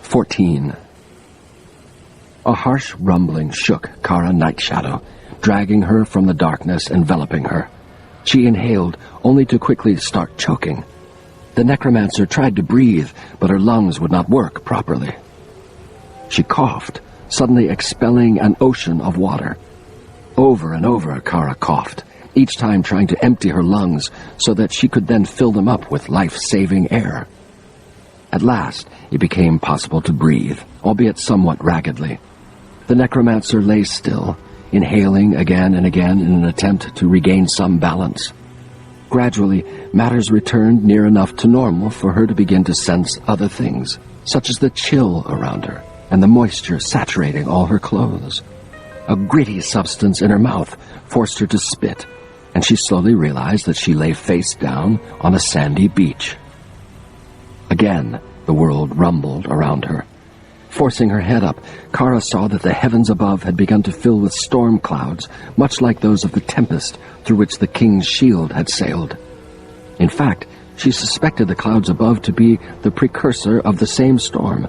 14. A harsh rumbling shook Kara Nightshadow, dragging her from the darkness enveloping her. She inhaled, only to quickly start choking. The necromancer tried to breathe, but her lungs would not work properly. She coughed, suddenly expelling an ocean of water. Over and over Kara coughed, each time trying to empty her lungs so that she could then fill them up with life-saving air. At last, it became possible to breathe, albeit somewhat raggedly. The necromancer lay still, inhaling again and again in an attempt to regain some balance. Gradually, matters returned near enough to normal for her to begin to sense other things, such as the chill around her and the moisture saturating all her clothes. A gritty substance in her mouth forced her to spit, and she slowly realized that she lay face down on a sandy beach. Again, the world rumbled around her. Forcing her head up, Kara saw that the heavens above had begun to fill with storm clouds, much like those of the tempest through which the king's shield had sailed. In fact, she suspected the clouds above to be the precursor of the same storm,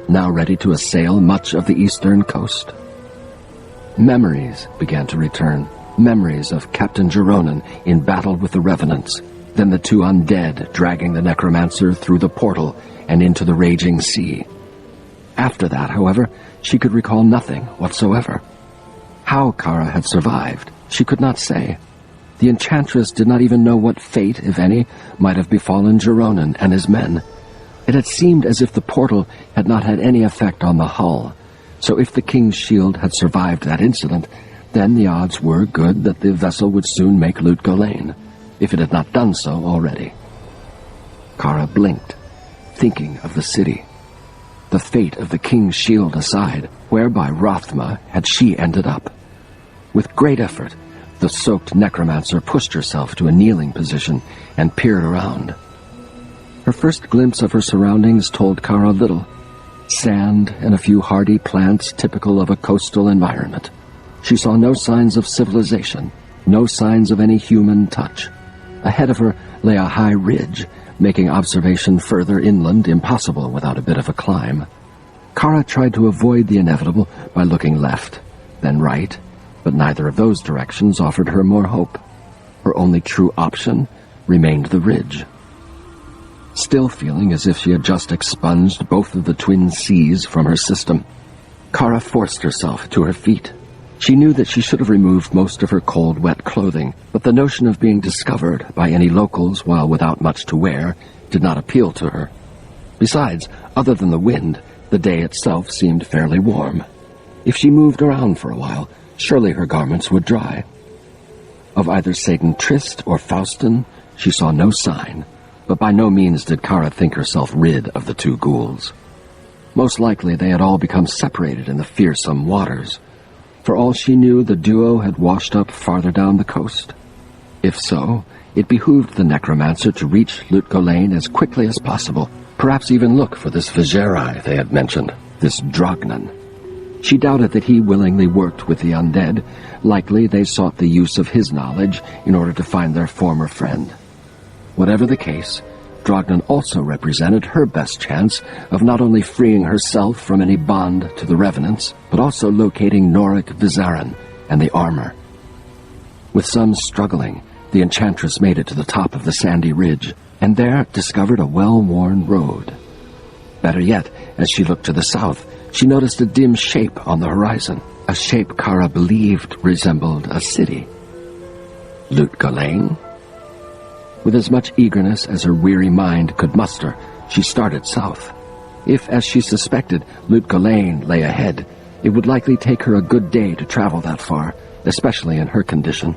now ready to assail much of the eastern coast. Memories began to return, memories of Captain Geronin in battle with the Revenants, then the two undead dragging the necromancer through the portal and into the raging sea. After that, however, she could recall nothing whatsoever. How Kara had survived, she could not say. The enchantress did not even know what fate, if any, might have befallen Geronin and his men. It had seemed as if the portal had not had any effect on the hull, so if the king's shield had survived that incident, then the odds were good that the vessel would soon make Lut-Gholein, if it had not done so already. Kara blinked, thinking of the city. The fate of the king's shield aside, where by Rothma had she ended up? With great effort, the soaked necromancer pushed herself to a kneeling position and peered around. Her first glimpse of her surroundings told Kara little. Sand and a few hardy plants typical of a coastal environment. She saw no signs of civilization, no signs of any human touch. Ahead of her lay a high ridge, making observation further inland impossible without a bit of a climb. Kara tried to avoid the inevitable by looking left, then right, but neither of those directions offered her more hope. Her only true option remained the ridge. Still feeling as if she had just expunged both of the twin seas from her system, Kara forced herself to her feet. She knew that she should have removed most of her cold, wet clothing, but the notion of being discovered by any locals while without much to wear did not appeal to her. Besides, other than the wind, the day itself seemed fairly warm. If she moved around for a while, surely her garments would dry. Of either Satan Trist or Faustin, she saw no sign, but by no means did Kara think herself rid of the two ghouls. Most likely they had all become separated in the fearsome waters. For all she knew, the duo had washed up farther down the coast. If so, it behooved the necromancer to reach Lut-Gholein as quickly as possible, perhaps even look for this Vigerai they had mentioned, this Drognan. She doubted that he willingly worked with the undead. Likely they sought the use of his knowledge in order to find their former friend. Whatever the case, Drognan also represented her best chance of not only freeing herself from any bond to the Revenants, but also locating Norik Vizarin and the armor. With some struggling, the enchantress made it to the top of the sandy ridge, and there discovered a well-worn road. Better yet, as she looked to the south, she noticed a dim shape on the horizon, a shape Kara believed resembled a city. Lut-Gholein? With as much eagerness as her weary mind could muster, she started south. If, as she suspected, Lut-Gholein lay ahead, it would likely take her a good day to travel that far, especially in her condition.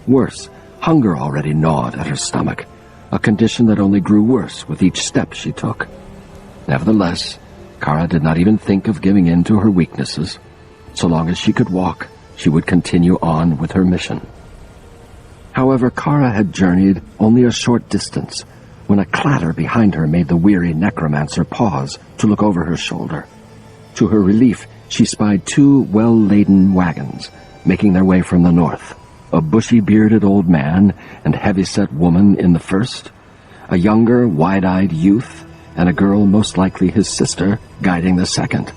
Worse, hunger already gnawed at her stomach, a condition that only grew worse with each step she took. Nevertheless, Kara did not even think of giving in to her weaknesses. So long as she could walk, she would continue on with her mission. However, Kara had journeyed only a short distance when a clatter behind her made the weary necromancer pause to look over her shoulder. To her relief, she spied two well-laden wagons making their way from the north, a bushy-bearded old man and heavy-set woman in the first, a younger, wide-eyed youth, and a girl, most likely his sister, guiding the second.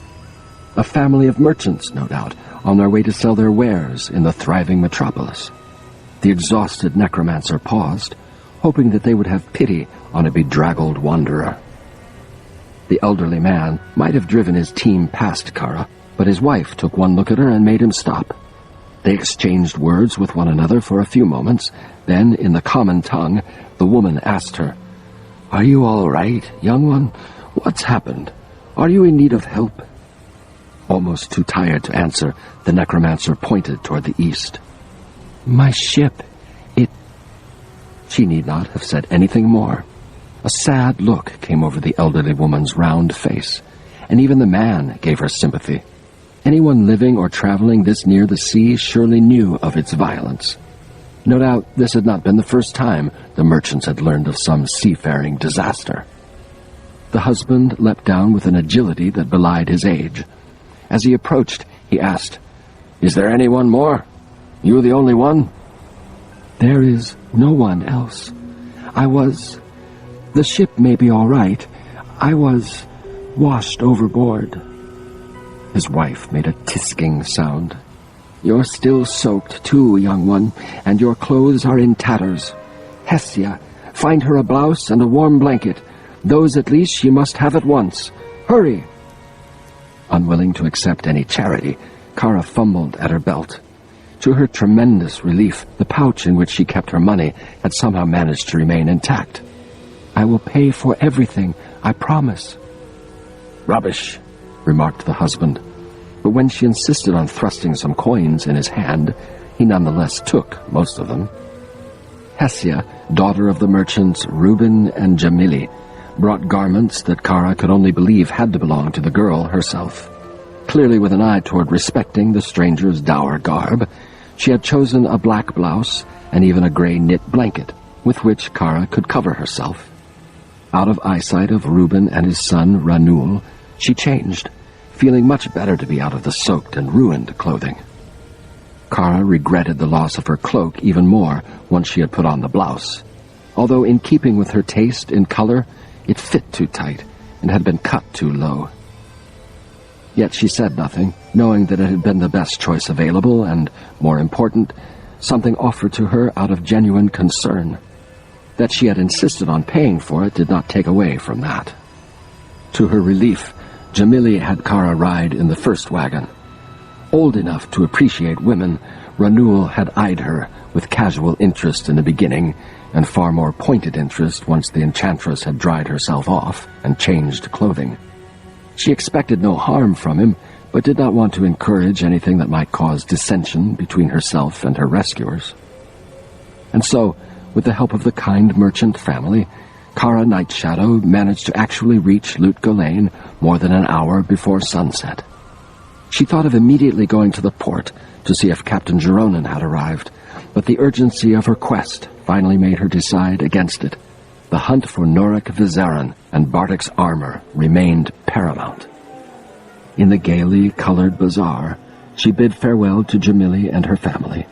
A family of merchants, no doubt, on their way to sell their wares in the thriving metropolis. The exhausted necromancer paused, hoping that they would have pity on a bedraggled wanderer. The elderly man might have driven his team past Kara, but his wife took one look at her and made him stop. They exchanged words with one another for a few moments. Then, in the common tongue, the woman asked her, "Are you all right, young one? What's happened? Are you in need of help?" Almost too tired to answer, the necromancer pointed toward the east. "My ship, it—" She need not have said anything more. A sad look came over the elderly woman's round face, and even the man gave her sympathy. Anyone living or traveling this near the sea surely knew of its violence. No doubt this had not been the first time the merchants had learned of some seafaring disaster. The husband leapt down with an agility that belied his age. As he approached, he asked, "Is there anyone more? You the only one?" "There is no one else. The ship may be all right. I was washed overboard." His wife made a tisking sound. "You're still soaked too, young one, and your clothes are in tatters. Hestia, find her a blouse and a warm blanket. Those at least she must have at once. Hurry!" Unwilling to accept any charity, Kara fumbled at her belt. To her tremendous relief, the pouch in which she kept her money had somehow managed to remain intact. "I will pay for everything, I promise." "Rubbish," remarked the husband. But when she insisted on thrusting some coins in his hand, he nonetheless took most of them. Hessia, daughter of the merchants Reuben and Jamili, brought garments that Kara could only believe had to belong to the girl herself. Clearly with an eye toward respecting the stranger's dour garb, she had chosen a black blouse and even a gray knit blanket, with which Kara could cover herself. Out of eyesight of Reuben and his son Ranul, she changed, feeling much better to be out of the soaked and ruined clothing. Kara regretted the loss of her cloak even more once she had put on the blouse. Although in keeping with her taste in color, it fit too tight and had been cut too low. Yet she said nothing, knowing that it had been the best choice available and, more important, something offered to her out of genuine concern. That she had insisted on paying for it did not take away from that. To her relief, Jamili had Kara ride in the first wagon. Old enough to appreciate women, Ranul had eyed her with casual interest in the beginning and far more pointed interest once the enchantress had dried herself off and changed clothing. She expected no harm from him, but did not want to encourage anything that might cause dissension between herself and her rescuers. And so, with the help of the kind merchant family, Kara Nightshadow managed to actually reach Lutga Lane more than an hour before sunset. She thought of immediately going to the port to see if Captain Geronin had arrived, but the urgency of her quest finally made her decide against it. The hunt for Norik Vizarin and Bartek's armor remained paramount. In the gaily colored bazaar, she bid farewell to Jamili and her family.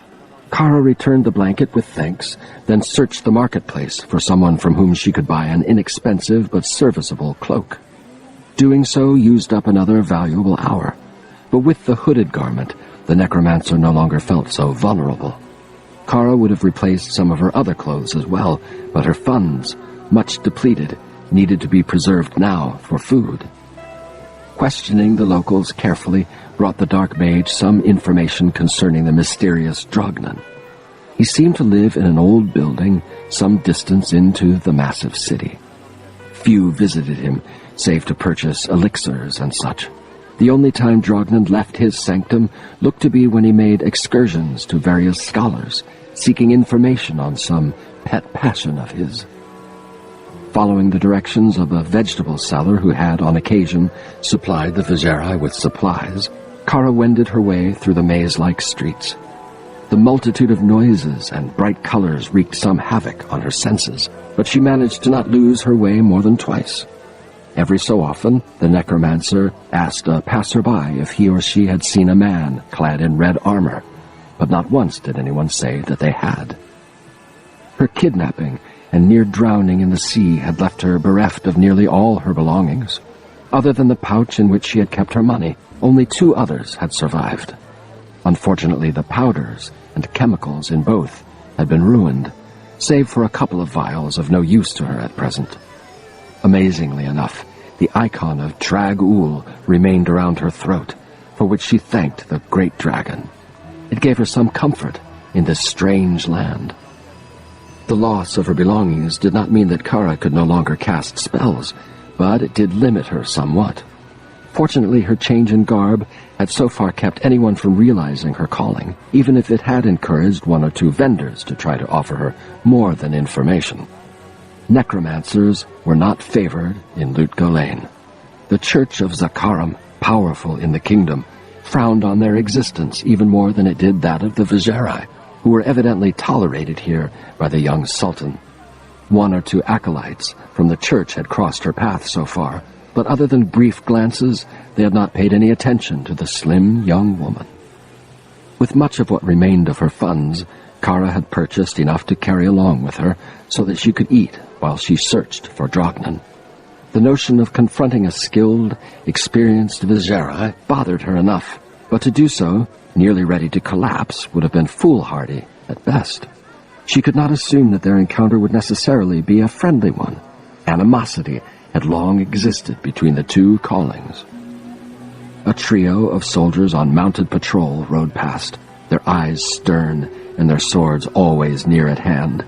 Kara returned the blanket with thanks, then searched the marketplace for someone from whom she could buy an inexpensive but serviceable cloak. Doing so used up another valuable hour, but with the hooded garment, the necromancer no longer felt so vulnerable. Kara would have replaced some of her other clothes as well, but her funds, much depleted, needed to be preserved now for food. Questioning the locals carefully brought the dark mage some information concerning the mysterious Drognan. He seemed to live in an old building some distance into the massive city. Few visited him, save to purchase elixirs and such. The only time Drognan left his sanctum looked to be when he made excursions to various scholars, seeking information on some pet passion of his. Following the directions of a vegetable seller who had, on occasion, supplied the Vizeri with supplies, Kara wended her way through the maze-like streets. The multitude of noises and bright colors wreaked some havoc on her senses, but she managed to not lose her way more than twice. Every so often, the necromancer asked a passerby if he or she had seen a man clad in red armor, but not once did anyone say that they had. Her kidnapping and near drowning in the sea had left her bereft of nearly all her belongings. Other than the pouch in which she had kept her money, only 2 others had survived. Unfortunately, the powders and chemicals in both had been ruined, save for a couple of vials of no use to her at present. Amazingly enough, the icon of Drag-Ul remained around her throat, for which she thanked the great dragon. It gave her some comfort in this strange land. The loss of her belongings did not mean that Kara could no longer cast spells, but it did limit her somewhat. Fortunately, her change in garb had so far kept anyone from realizing her calling, even if it had encouraged 1 or 2 vendors to try to offer her more than information. Necromancers were not favored in Lut-Gholein. The Church of Zakaram, powerful in the kingdom, frowned on their existence even more than it did that of the Viserai, who were evidently tolerated here by the young sultan. 1 or 2 acolytes from the church had crossed her path so far, but other than brief glances, they had not paid any attention to the slim young woman. With much of what remained of her funds, Kara had purchased enough to carry along with her so that she could eat while she searched for Drognan. The notion of confronting a skilled, experienced Viserai bothered her enough, but to do so, nearly ready to collapse, would have been foolhardy at best. She could not assume that their encounter would necessarily be a friendly one. Animosity had long existed between the 2 callings. A trio of soldiers on mounted patrol rode past, their eyes stern and their swords always near at hand.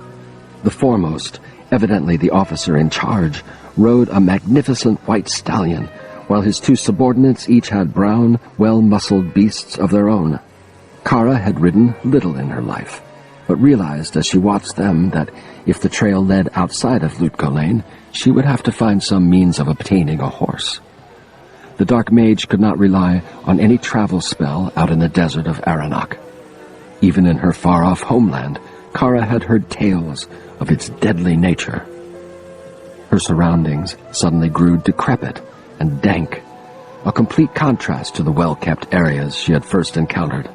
The foremost, evidently the officer in charge, rode a magnificent white stallion, while his 2 subordinates each had brown, well-muscled beasts of their own. Kara had ridden little in her life, but realized as she watched them that if the trail led outside of Lut-Gholein, she would have to find some means of obtaining a horse. The dark mage could not rely on any travel spell out in the desert of Aranok. Even in her far-off homeland, Kara had heard tales of its deadly nature. Her surroundings suddenly grew decrepit and dank, a complete contrast to the well-kept areas she had first encountered.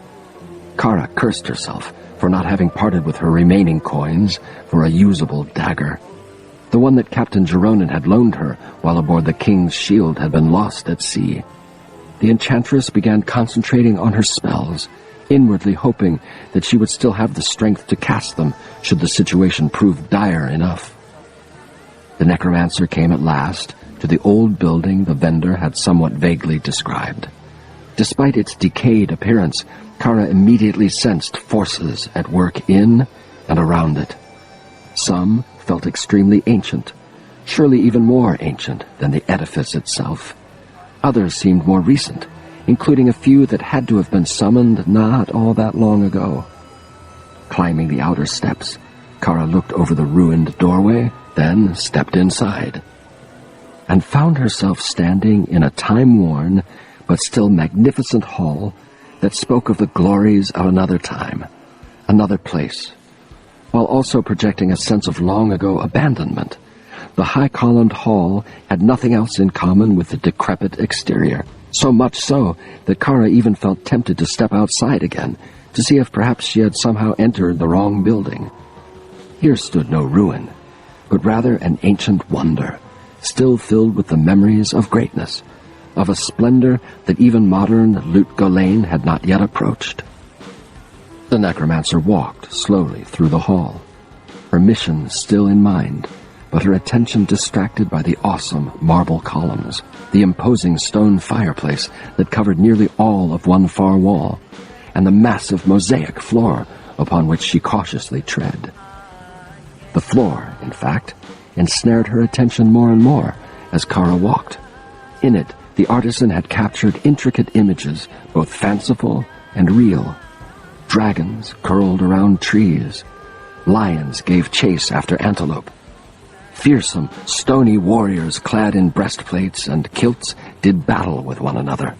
Kara cursed herself for not having parted with her remaining coins for a usable dagger. The one that Captain Geronin had loaned her while aboard the King's shield had been lost at sea. The enchantress began concentrating on her spells, inwardly hoping that she would still have the strength to cast them should the situation prove dire enough. The necromancer came at last to the old building the vendor had somewhat vaguely described. Despite its decayed appearance, Kara immediately sensed forces at work in and around it. Some felt extremely ancient, surely even more ancient than the edifice itself. Others seemed more recent, including a few that had to have been summoned not all that long ago. Climbing the outer steps, Kara looked over the ruined doorway, then stepped inside, and found herself standing in a time-worn but still magnificent hall that spoke of the glories of another time, another place, while also projecting a sense of long-ago abandonment. The high-columned hall had nothing else in common with the decrepit exterior, so much so that Kara even felt tempted to step outside again to see if perhaps she had somehow entered the wrong building. Here stood no ruin, but rather an ancient wonder, still filled with the memories of greatness, of a splendor that even modern Lut-Gholein had not yet approached. The necromancer walked slowly through the hall, her mission still in mind, but her attention distracted by the awesome marble columns, the imposing stone fireplace that covered nearly all of one far wall, and the massive mosaic floor upon which she cautiously tread. The floor, in fact, ensnared her attention more and more as Kara walked. In it, the artisan had captured intricate images, both fanciful and real. Dragons curled around trees. Lions gave chase after antelope. Fearsome, stony warriors clad in breastplates and kilts did battle with one another.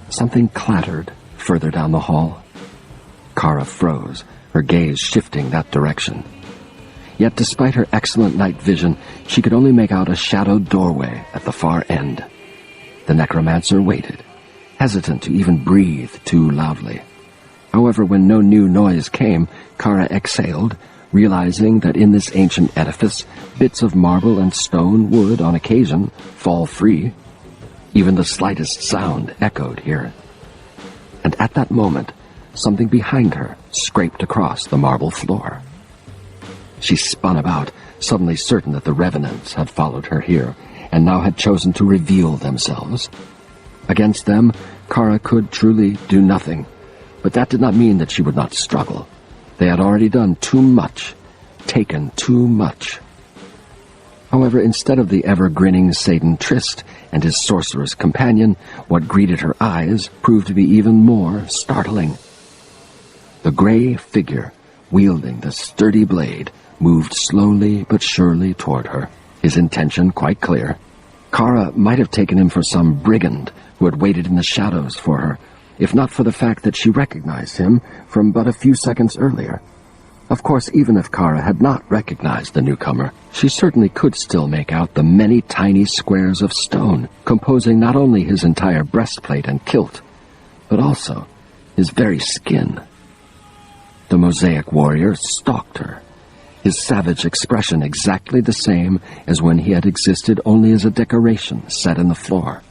Something clattered further down the hall. Kara froze, her gaze shifting that direction. Yet despite her excellent night vision, she could only make out a shadowed doorway at the far end. The necromancer waited, hesitant to even breathe too loudly. However, when no new noise came, Kara exhaled, realizing that in this ancient edifice, bits of marble and stone would, on occasion, fall free. Even the slightest sound echoed here. And at that moment, something behind her scraped across the marble floor. She spun about, suddenly certain that the revenants had followed her here, and now had chosen to reveal themselves. Against them, Kara could truly do nothing, but that did not mean that she would not struggle. They had already done too much, taken too much. However, instead of the ever-grinning Satan Trist and his sorceress companion, what greeted her eyes proved to be even more startling. The gray figure, wielding the sturdy blade, moved slowly but surely toward her, his intention quite clear. Kara might have taken him for some brigand who had waited in the shadows for her, if not for the fact that she recognized him from but a few seconds earlier. Of course, even if Kara had not recognized the newcomer, she certainly could still make out the many tiny squares of stone composing not only his entire breastplate and kilt, but also his very skin. The mosaic warrior stalked her, his savage expression exactly the same as when he had existed only as a decoration set in the floor.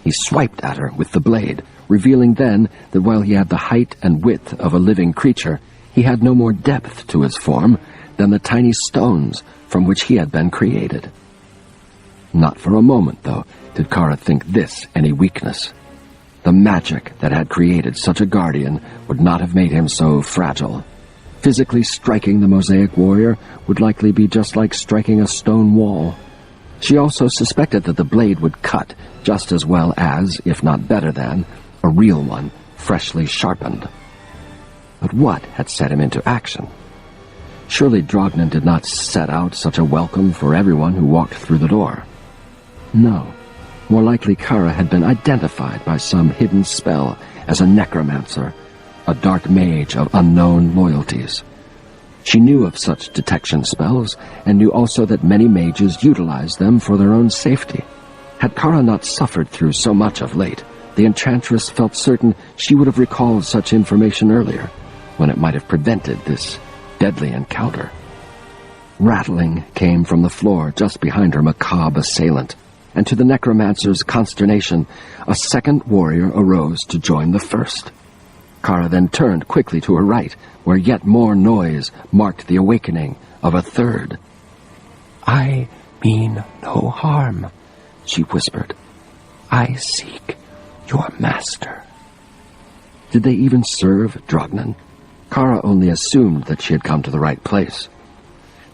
He swiped at her with the blade, revealing then that while he had the height and width of a living creature, he had no more depth to his form than the tiny stones from which he had been created. Not for a moment, though, did Kara think this any weakness. The magic that had created such a guardian would not have made him so fragile. Physically striking the mosaic warrior would likely be just like striking a stone wall. She also suspected that the blade would cut just as well as, if not better than, a real one, freshly sharpened. But what had set him into action? Surely Drognan did not set out such a welcome for everyone who walked through the door. No. More likely Kara had been identified by some hidden spell as a necromancer, a dark mage of unknown loyalties. She knew of such detection spells, and knew also that many mages utilized them for their own safety. Had Kara not suffered through so much of late, the enchantress felt certain she would have recalled such information earlier, when it might have prevented this deadly encounter. Rattling came from the floor just behind her macabre assailant, and to the necromancer's consternation, a second warrior arose to join the first. Kara then turned quickly to her right, where yet more noise marked the awakening of a third. "I mean no harm," she whispered. "I seek your master." Did they even serve Drognan? Kara only assumed that she had come to the right place.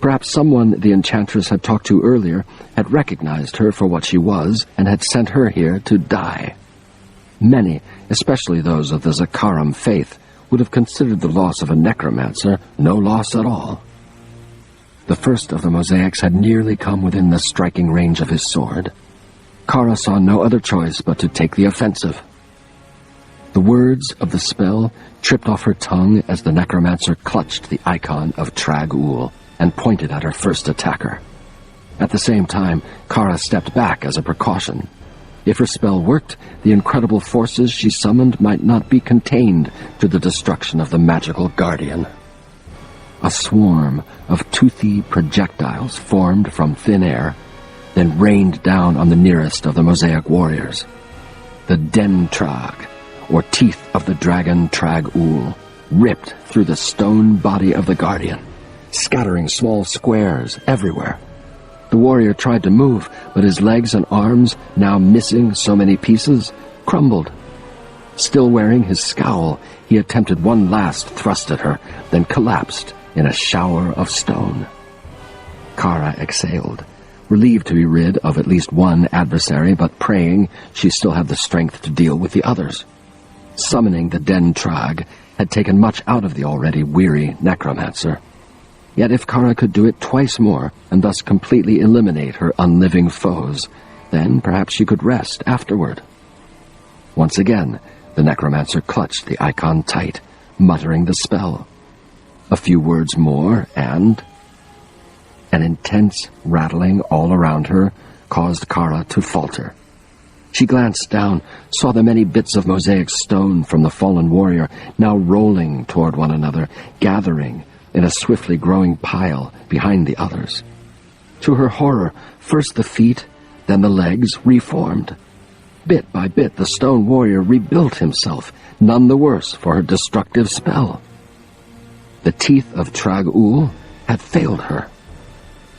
Perhaps someone the enchantress had talked to earlier had recognized her for what she was and had sent her here to die. Many, especially those of the Zakaram faith, would have considered the loss of a necromancer no loss at all. The first of the mosaics had nearly come within the striking range of his sword. Kara saw no other choice but to take the offensive. The words of the spell tripped off her tongue as the necromancer clutched the icon of Trag-Ul and pointed at her first attacker. At the same time, Kara stepped back as a precaution. If her spell worked, the incredible forces she summoned might not be contained to the destruction of the magical guardian. A swarm of toothy projectiles formed from thin air, then rained down on the nearest of the mosaic warriors. The Den-Trag, or teeth of the dragon Trag-Ul, ripped through the stone body of the guardian, scattering small squares everywhere. The warrior tried to move, but his legs and arms, now missing so many pieces, crumbled. Still wearing his scowl, he attempted one last thrust at her, then collapsed in a shower of stone. Kara exhaled, relieved to be rid of at least one adversary, but praying she still had the strength to deal with the others. Summoning the Den-Trag had taken much out of the already weary necromancer. Yet if Kara could do it twice more, and thus completely eliminate her unliving foes, then perhaps she could rest afterward. Once again, the necromancer clutched the icon tight, muttering the spell. A few words more, and an intense rattling all around her caused Kara to falter. She glanced down, saw the many bits of mosaic stone from the fallen warrior now rolling toward one another, gathering, in a swiftly growing pile behind the others. To her horror, first the feet, then the legs reformed. Bit by bit, the stone warrior rebuilt himself, none the worse for her destructive spell. The teeth of Trag-Ul had failed her.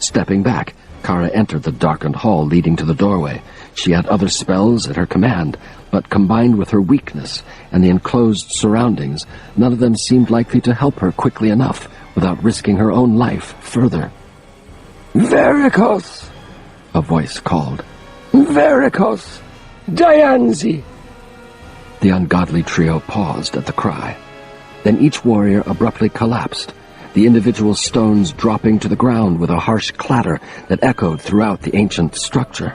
Stepping back, Kara entered the darkened hall leading to the doorway. She had other spells at her command, but combined with her weakness and the enclosed surroundings, none of them seemed likely to help her quickly enough without risking her own life further. "Varicose!" a voice called. "Varicose! Dianzi!" The ungodly trio paused at the cry. Then each warrior abruptly collapsed, the individual stones dropping to the ground with a harsh clatter that echoed throughout the ancient structure.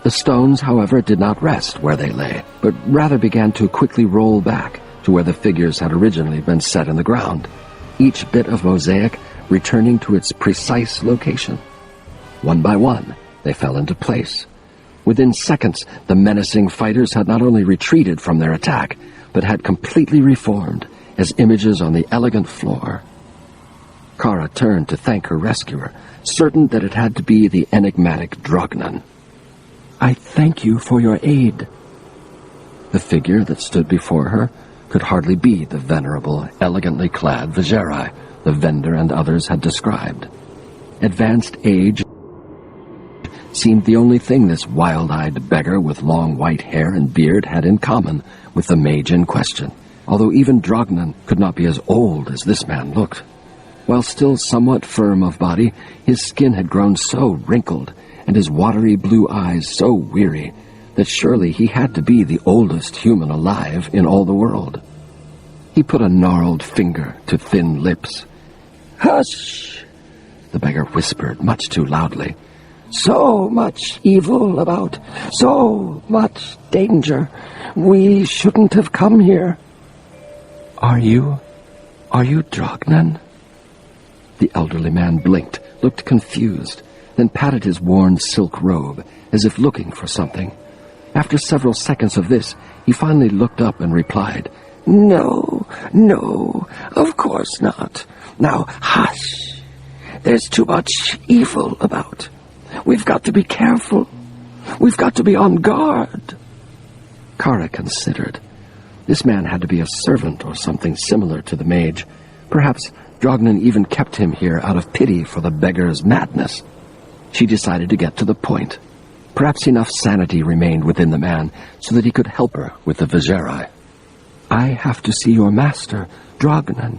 The stones, however, did not rest where they lay, but rather began to quickly roll back to where the figures had originally been set in the ground, each bit of mosaic returning to its precise location. One by one, they fell into place. Within seconds, the menacing fighters had not only retreated from their attack, but had completely reformed as images on the elegant floor. Kara turned to thank her rescuer, certain that it had to be the enigmatic Drognan. "I thank you for your aid." The figure that stood before her could hardly be the venerable, elegantly clad Viserai the vendor and others had described. Advanced age seemed the only thing this wild-eyed beggar with long white hair and beard had in common with the mage in question, although even Drognan could not be as old as this man looked. While still somewhat firm of body, his skin had grown so wrinkled and his watery blue eyes so weary that surely he had to be the oldest human alive in all the world. He put a gnarled finger to thin lips. "Hush!" the beggar whispered much too loudly. "So much evil about, so much danger. We shouldn't have come here." Are you Drognan?" The elderly man blinked, looked confused, then patted his worn silk robe, as if looking for something. After several seconds of this, he finally looked up and replied, No, of course not. Now, hush. There's too much evil about. We've got to be careful. We've got to be on guard." Kara considered. This man had to be a servant or something similar to the mage. Perhaps Drognan even kept him here out of pity for the beggar's madness. She decided to get to the point. Perhaps enough sanity remained within the man so that he could help her with the Viserai. "I have to see your master, Drognan.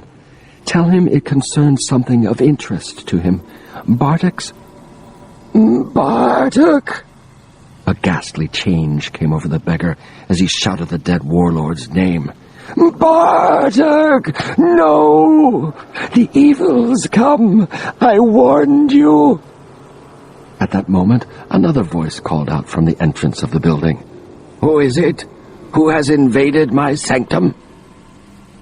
Tell him it concerns something of interest to him. Bartek's..." "Bartek!" A ghastly change came over the beggar as he shouted the dead warlord's name. "Bartek! No! The evil's come! I warned you!" At that moment, another voice called out from the entrance of the building. "Who is it? Who has invaded my sanctum?"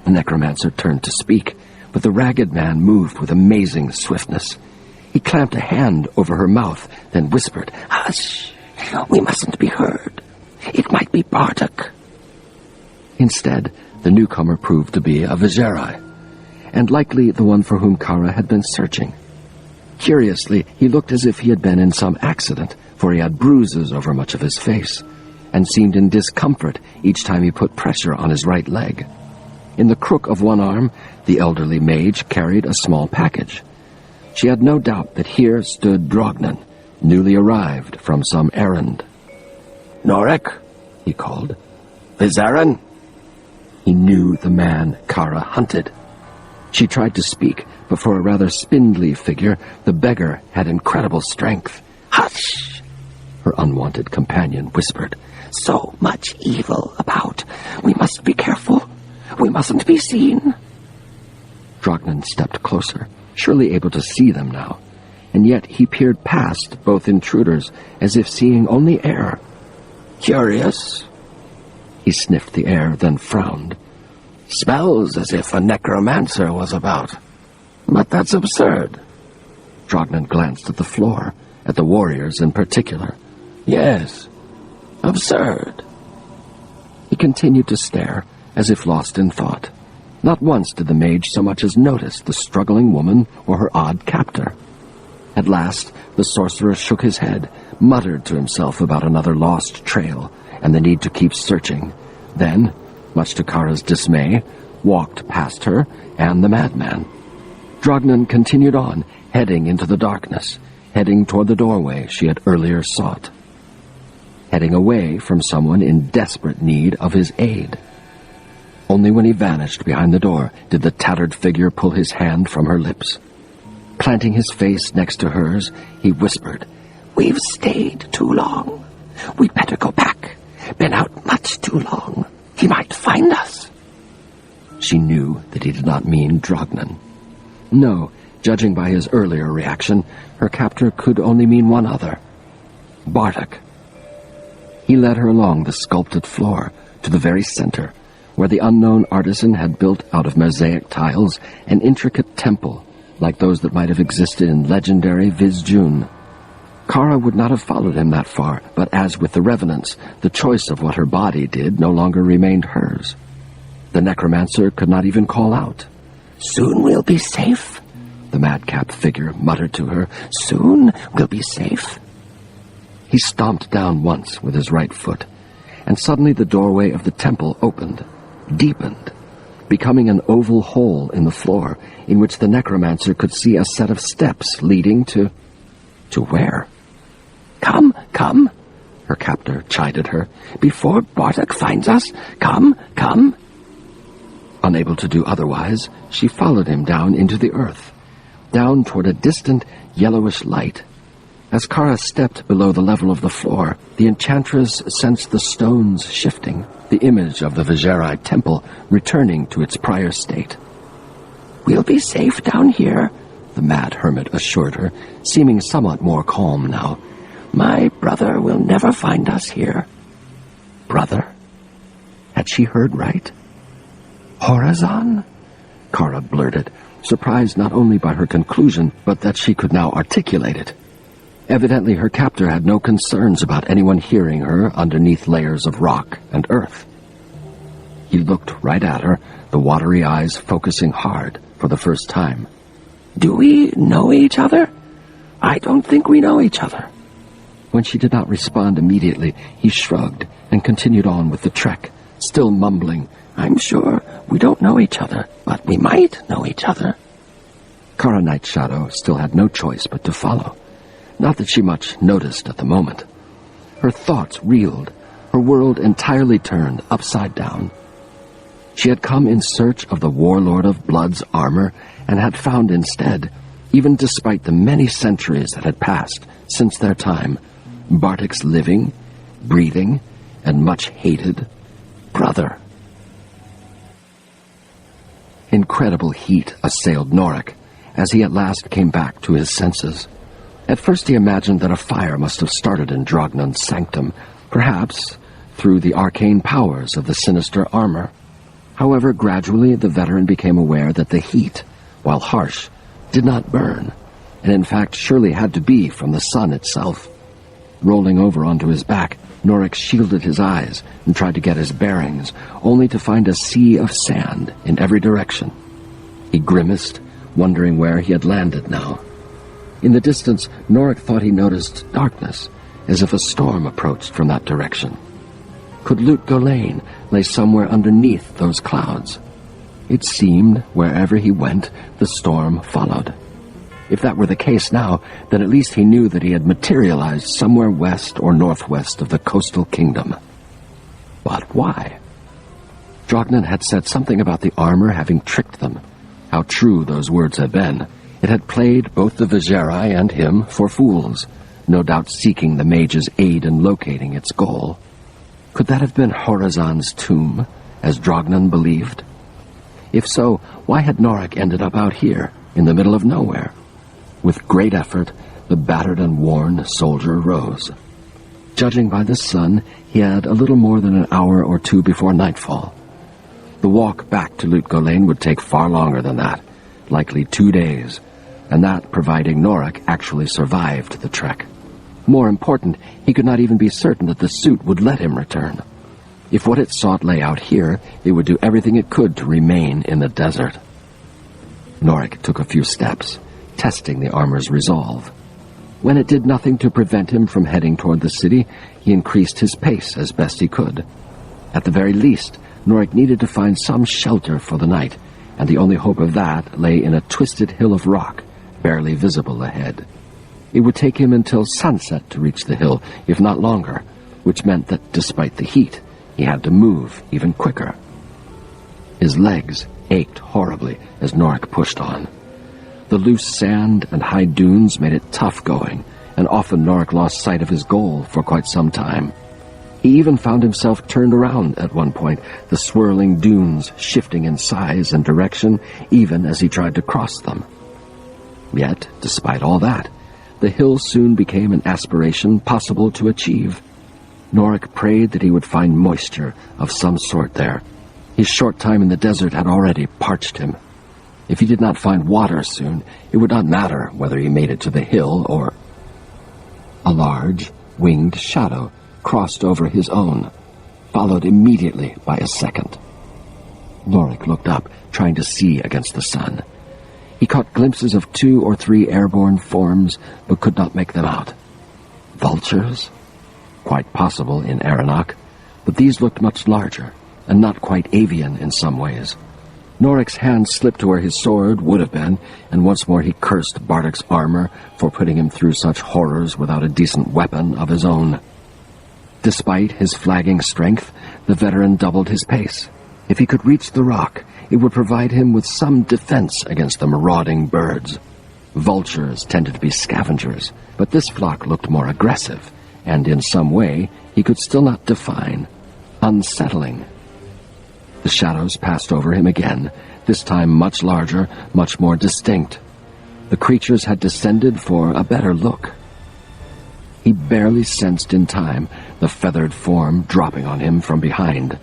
The necromancer turned to speak, but the ragged man moved with amazing swiftness. He clamped a hand over her mouth, then whispered, "Hush! We mustn't be heard. It might be Bartek." Instead, the newcomer proved to be a Viserai, and likely the one for whom Kara had been searching. Curiously, he looked as if he had been in some accident, for he had bruises over much of his face, and seemed in discomfort each time he put pressure on his right leg. In the crook of one arm, the elderly mage carried a small package. She had no doubt that here stood Drognan, newly arrived from some errand. "Norek," he called. "Vizaran." He knew the man Kara hunted. She tried to speak, but for a rather spindly figure, the beggar had incredible strength. "Hush!" her unwanted companion whispered. "So much evil about. We must be careful. We mustn't be seen." Drognan stepped closer, surely able to see them now, and yet he peered past both intruders as if seeing only air. "Curious." He sniffed the air, then frowned. "Smells as if a necromancer was about. But that's absurd." Drognan glanced at the floor, at the warriors in particular. "Yes, absurd." He continued to stare, as if lost in thought. Not once did the mage so much as notice the struggling woman or her odd captor. At last, the sorcerer shook his head, muttered to himself about another lost trail and the need to keep searching, then, much to Kara's dismay, walked past her and the madman. Drognan continued on, heading into the darkness, heading toward the doorway she had earlier sought. Heading away from someone in desperate need of his aid. Only when he vanished behind the door did the tattered figure pull his hand from her lips. Planting his face next to hers, he whispered, "We've stayed too long. We'd better go back. Been out much too long. He might find us." She knew that he did not mean Drognan. No, judging by his earlier reaction, her captor could only mean one other. Bartek. He led her along the sculpted floor to the very center, where the unknown artisan had built out of mosaic tiles an intricate temple, like those that might have existed in legendary Vizjun. Kara would not have followed him that far, but as with the revenants, the choice of what her body did no longer remained hers. The necromancer could not even call out. "Soon we'll be safe," the madcap figure muttered to her. "Soon we'll be safe." He stomped down once with his right foot, and suddenly the doorway of the temple opened, deepened, becoming an oval hole in the floor in which the necromancer could see a set of steps leading to where? Come, her captor chided her. "Before Bartek finds us. Come. Unable to do otherwise, she followed him down into the earth, down toward a distant yellowish light. As Kara stepped below the level of the floor, the enchantress sensed the stones shifting, the image of the Vizjerai temple returning to its prior state. "We'll be safe down here," the mad hermit assured her, seeming somewhat more calm now. "My brother will never find us here." Brother? Had she heard right? "Horazon?" Kara blurted, surprised not only by her conclusion, but that she could now articulate it. Evidently her captor had no concerns about anyone hearing her underneath layers of rock and earth. He looked right at her, the watery eyes focusing hard for the first time. "Do we know each other? I don't think we know each other." When she did not respond immediately, he shrugged and continued on with the trek, still mumbling, "I'm sure we don't know each other, but we might know each other." Kara Nightshadow still had no choice but to follow. Not that she much noticed at the moment. Her thoughts reeled, her world entirely turned upside down. She had come in search of the warlord of Blood's armor and had found instead, even despite the many centuries that had passed since their time, Bartek's living, breathing, and much hated brother. Incredible heat assailed Norik as he at last came back to his senses. At first he imagined that a fire must have started in Drognan's sanctum, perhaps through the arcane powers of the sinister armor. However, gradually the veteran became aware that the heat, while harsh, did not burn, and in fact surely had to be from the sun itself. Rolling over onto his back, Norik shielded his eyes and tried to get his bearings, only to find a sea of sand in every direction. He grimaced, wondering where he had landed now. In the distance, Norik thought he noticed darkness, as if a storm approached from that direction. Could Lut Gholein lay somewhere underneath those clouds? It seemed, wherever he went, the storm followed. If that were the case now, then at least he knew that he had materialized somewhere west or northwest of the coastal kingdom. But why? Drognan had said something about the armor having tricked them. How true those words had been. It had played both the Vizjerai and him for fools, no doubt seeking the mage's aid in locating its goal. Could that have been Horazon's tomb, as Drognan believed? If so, why had Norik ended up out here, in the middle of nowhere? With great effort, the battered and worn soldier rose. Judging by the sun, he had a little more than an hour or two before nightfall. The walk back to Lut Gholein would take far longer than that, likely 2 days, and that providing Norik actually survived the trek. More important, he could not even be certain that the suit would let him return. If what it sought lay out here, it would do everything it could to remain in the desert. Norik took a few steps, testing the armor's resolve. When it did nothing to prevent him from heading toward the city, he increased his pace as best he could. At the very least, Norik needed to find some shelter for the night, and the only hope of that lay in a twisted hill of rock, barely visible ahead. It would take him until sunset to reach the hill, if not longer, which meant that despite the heat, he had to move even quicker. His legs ached horribly as Norik pushed on. The loose sand and high dunes made it tough going, and often Norik lost sight of his goal for quite some time. He even found himself turned around at one point, the swirling dunes shifting in size and direction even as he tried to cross them. Yet, despite all that, the hill soon became an aspiration possible to achieve. Norik prayed that he would find moisture of some sort there. His short time in the desert had already parched him. If he did not find water soon, it would not matter whether he made it to the hill or... A large, winged shadow crossed over his own, followed immediately by a second. Norik looked up, trying to see against the sun. He caught glimpses of 2 or 3 airborne forms, but could not make them out. Vultures? Quite possible in Aranok, but these looked much larger, and not quite avian in some ways. Norik's hand slipped to where his sword would have been, and once more he cursed Bardak's armor for putting him through such horrors without a decent weapon of his own. Despite his flagging strength, the veteran doubled his pace. If he could reach the rock, it would provide him with some defense against the marauding birds. Vultures tended to be scavengers, but this flock looked more aggressive, and in some way he could still not define. Unsettling. The shadows passed over him again, this time much larger, much more distinct. The creatures had descended for a better look. He barely sensed in time the feathered form dropping on him from behind.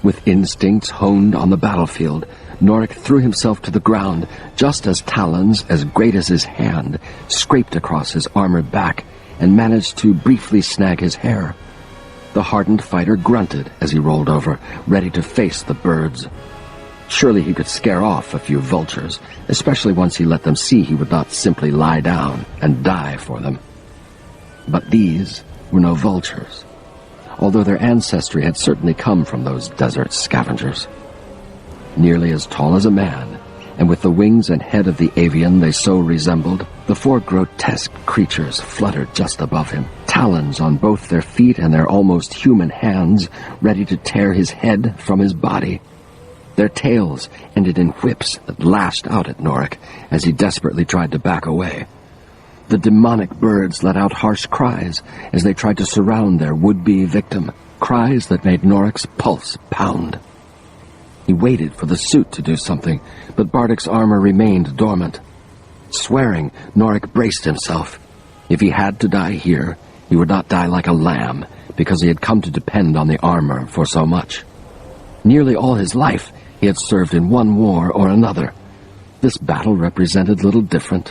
With instincts honed on the battlefield, Norik threw himself to the ground just as talons as great as his hand scraped across his armored back and managed to briefly snag his hair. The hardened fighter grunted as he rolled over, ready to face the birds. Surely he could scare off a few vultures, especially once he let them see he would not simply lie down and die for them. But these were no vultures, although their ancestry had certainly come from those desert scavengers. Nearly as tall as a man, and with the wings and head of the avian they so resembled, the 4 grotesque creatures fluttered just above him, talons on both their feet and their almost human hands, ready to tear his head from his body. Their tails ended in whips that lashed out at Norik as he desperately tried to back away. The demonic birds let out harsh cries as they tried to surround their would-be victim, cries that made Norik's pulse pound. He waited for the suit to do something, but Bardak's armor remained dormant. Swearing, Norik braced himself. If he had to die here, he would not die like a lamb, because he had come to depend on the armor for so much. Nearly all his life, he had served in one war or another. This battle represented little different.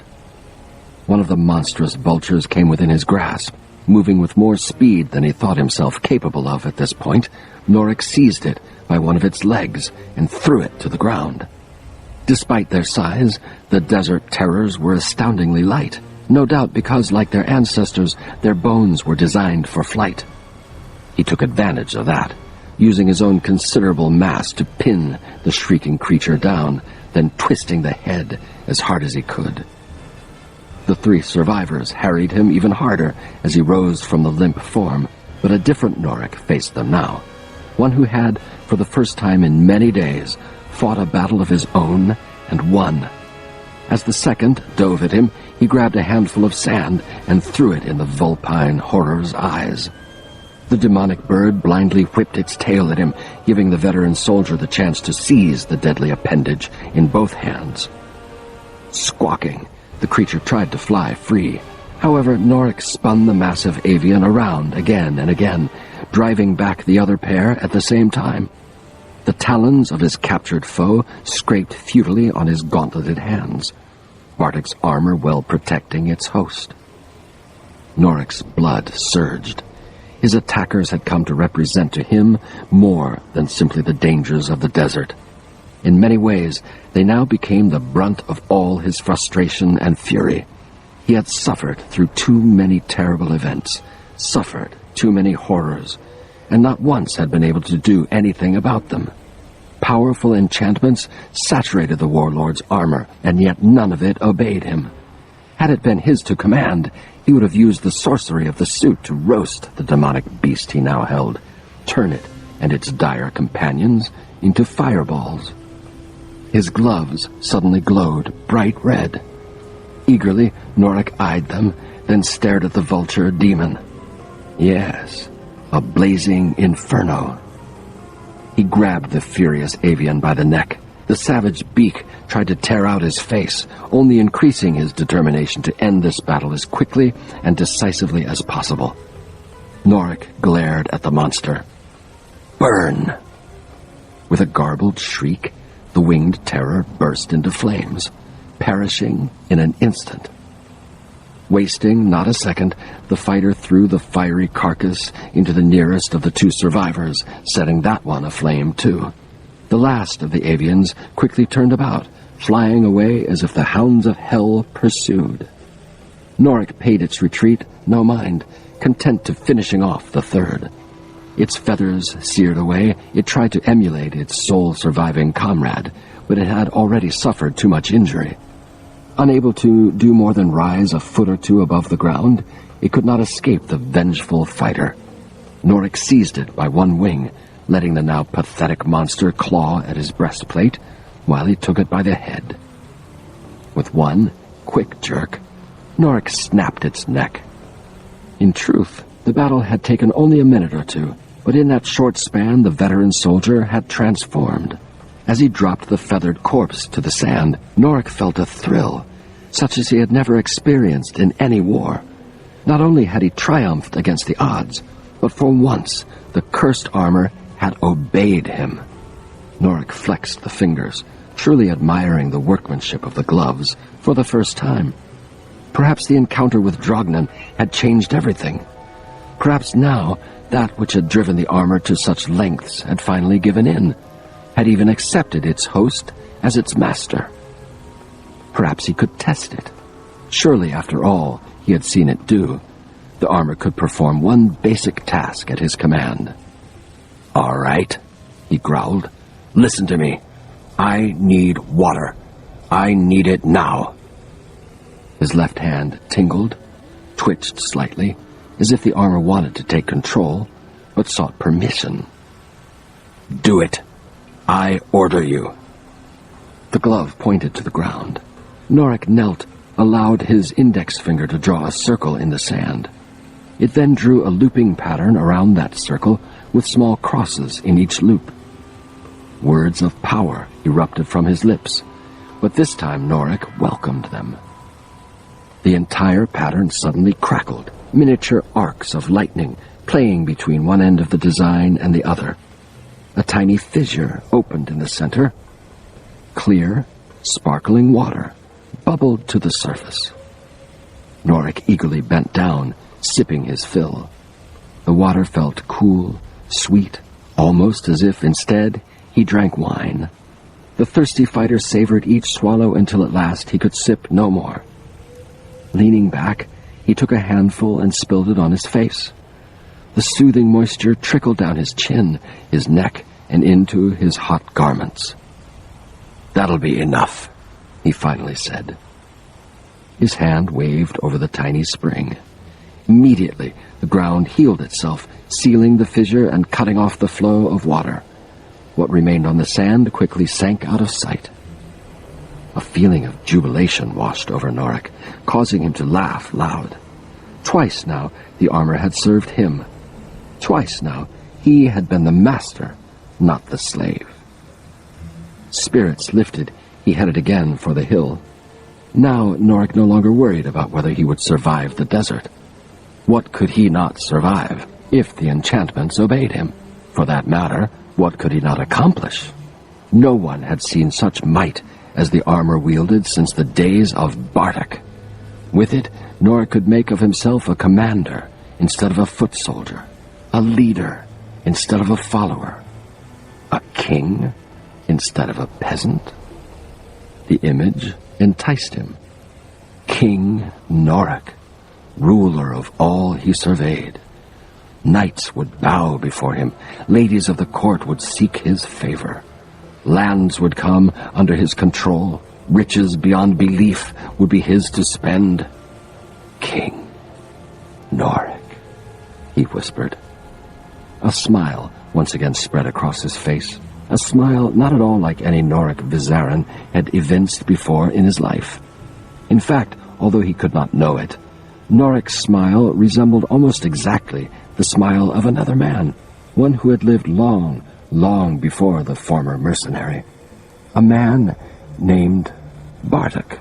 One of the monstrous vultures came within his grasp. Moving with more speed than he thought himself capable of at this point, Norik seized it by one of its legs and threw it to the ground. Despite their size, the desert terrors were astoundingly light, no doubt because, like their ancestors, their bones were designed for flight. He took advantage of that, using his own considerable mass to pin the shrieking creature down, then twisting the head as hard as he could. The 3 survivors harried him even harder as he rose from the limp form, but a different Norik faced them now, one who had, for the first time in many days, fought a battle of his own and won. As the second dove at him, he grabbed a handful of sand and threw it in the vulpine horror's eyes. The demonic bird blindly whipped its tail at him, giving the veteran soldier the chance to seize the deadly appendage in both hands. Squawking, the creature tried to fly free. However, Norik spun the massive avian around again and again, driving back the other pair at the same time. The talons of his captured foe scraped futilely on his gauntleted hands, Bardak's armor well protecting its host. Norik's blood surged. His attackers had come to represent to him more than simply the dangers of the desert. In many ways, they now became the brunt of all his frustration and fury. He had suffered through too many terrible events, suffered too many horrors, and not once had been able to do anything about them. Powerful enchantments saturated the warlord's armor, and yet none of it obeyed him. Had it been his to command, he would have used the sorcery of the suit to roast the demonic beast he now held, turn it and its dire companions into fireballs. His gloves suddenly glowed bright red. Eagerly, Norik eyed them, then stared at the vulture demon. Yes, a blazing inferno. He grabbed the furious avian by the neck. The savage beak tried to tear out his face, only increasing his determination to end this battle as quickly and decisively as possible. Norik glared at the monster. Burn! With a garbled shriek, the winged terror burst into flames, perishing in an instant. Wasting not a second, the fighter threw the fiery carcass into the nearest of the two survivors, setting that one aflame too. The last of the avians quickly turned about, flying away as if the hounds of hell pursued. Norik paid its retreat no mind, content to finishing off the third. Its feathers seared away, it tried to emulate its sole surviving comrade, but it had already suffered too much injury. Unable to do more than rise a foot or two above the ground, it could not escape the vengeful fighter. Norik seized it by one wing, letting the now pathetic monster claw at his breastplate, while he took it by the head. With one quick jerk, Norik snapped its neck. In truth, the battle had taken only a minute or two, but in that short span the veteran soldier had transformed. As he dropped the feathered corpse to the sand, Norik felt a thrill, such as he had never experienced in any war. Not only had he triumphed against the odds, but for once the cursed armor had obeyed him. Norik flexed the fingers, truly admiring the workmanship of the gloves for the first time. Perhaps the encounter with Drognan had changed everything. Perhaps now that which had driven the armor to such lengths had finally given in, had even accepted its host as its master. Perhaps he could test it. Surely, after all he had seen it do, the armor could perform one basic task at his command. "All right," he growled. "Listen to me. I need water. I need it now." His left hand tingled, twitched slightly, as if the armor wanted to take control, but sought permission. "Do it. I order you." The glove pointed to the ground. Norik knelt, allowed his index finger to draw a circle in the sand. It then drew a looping pattern around that circle with small crosses in each loop. Words of power erupted from his lips, but this time Norik welcomed them. The entire pattern suddenly crackled, miniature arcs of lightning playing between one end of the design and the other. A tiny fissure opened in the center. Clear, sparkling water bubbled to the surface. Norik eagerly bent down, sipping his fill. The water felt cool, sweet, almost as if, instead, he drank wine. The thirsty fighter savored each swallow until at last he could sip no more. Leaning back, he took a handful and spilled it on his face. The soothing moisture trickled down his chin, his neck, and into his hot garments. "That'll be enough," he finally said. His hand waved over the tiny spring. Immediately, the ground healed itself, sealing the fissure and cutting off the flow of water. What remained on the sand quickly sank out of sight. A feeling of jubilation washed over Norik, causing him to laugh loud. Twice now the armor had served him. Twice now he had been the master, not the slave. Spirits lifted, he headed again for the hill. Now Norik no longer worried about whether he would survive the desert. What could he not survive if the enchantments obeyed him? For that matter, what could he not accomplish? No one had seen such might as the armor wielded since the days of Bartek. With it, Norik could make of himself a commander instead of a foot soldier, a leader instead of a follower, a king instead of a peasant. The image enticed him. King Norik, ruler of all he surveyed. Knights would bow before him. Ladies of the court would seek his favor. Lands would come under his control. Riches beyond belief would be his to spend. King Norik, he whispered. A smile once again spread across his face. A smile not at all like any Norik Vizarin had evinced before in his life. In fact, although he could not know it, Norik's smile resembled almost exactly the smile of another man, one who had lived long, long before the former mercenary. A man named Bartok.